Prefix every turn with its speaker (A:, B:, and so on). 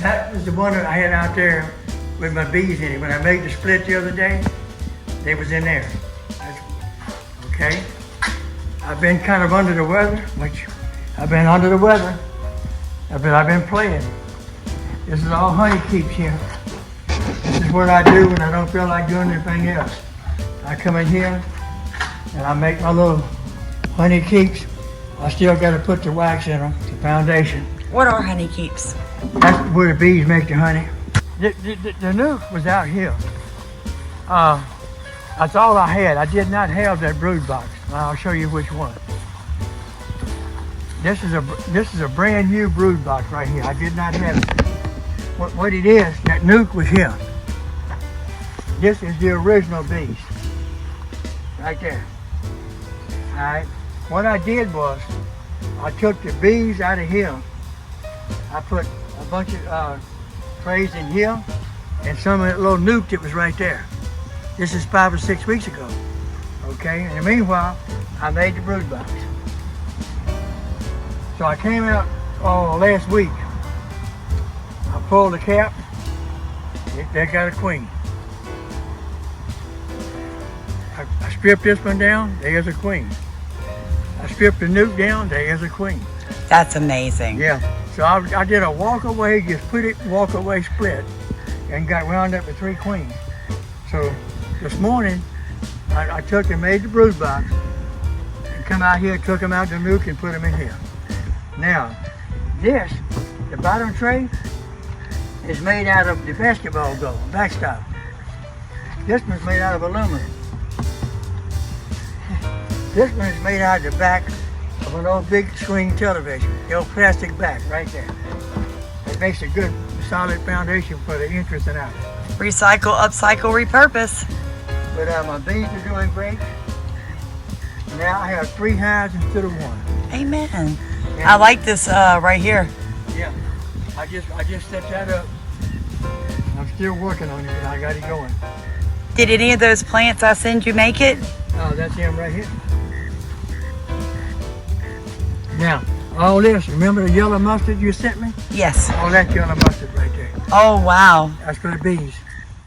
A: That was the one that I had out there with my bees in it. When I made the split the other day, they was in there. Okay. I've been kind of under the weather, I've been playing. This is all honey keeps here. This is what I do when I don't feel like doing anything else. I come in here and I make my little honey keeps. I still got to put the wax in them, the foundation.
B: What are honey keeps?
A: That's where the bees make the honey. The nuke was out here. That's all I had. I did not have that brood box. I'll show you which one. This is a brand new brood box right here. I did not have it. What it is, that nuke was here. This is the original bees. Right there. Alright. What I did was, I took the bees out of here. I put a bunch of trays in here and some of that little nuke that was right there. This is 5 or 6 weeks ago. Okay, in the meanwhile, I made the brood box. So I came out last week. I pulled the cap. They got a queen. I stripped this one down. There's a queen. I stripped the nuke down. There's a queen.
B: That's amazing.
A: Yeah. So I did a walk away, just put it walk away split, and got wound up with 3 queens. So this morning, I took and made the brood box, and come out here, took them out the nuke, and put them in here. Now, this, the bottom tray, is made out of the basketball goal, backstop. This one's made out of aluminum. This one is made out of the back of an old big screen television, the old plastic back right there. It makes a good, solid foundation for the entrance and out.
B: Recycle, upcycle, repurpose.
A: But my bees are doing great. Now I have 3 hives instead of 1.
B: Amen.
A: And
B: I like this right here.
A: Yeah, I just set that up. I'm still working on it, but I got it going.
B: Did any of those plants I send you make it?
A: Oh, that's him right here. Now, all this, remember the yellow mustard you sent me?
B: Yes.
A: All that yellow mustard right there.
B: Oh, wow.
A: That's for the bees.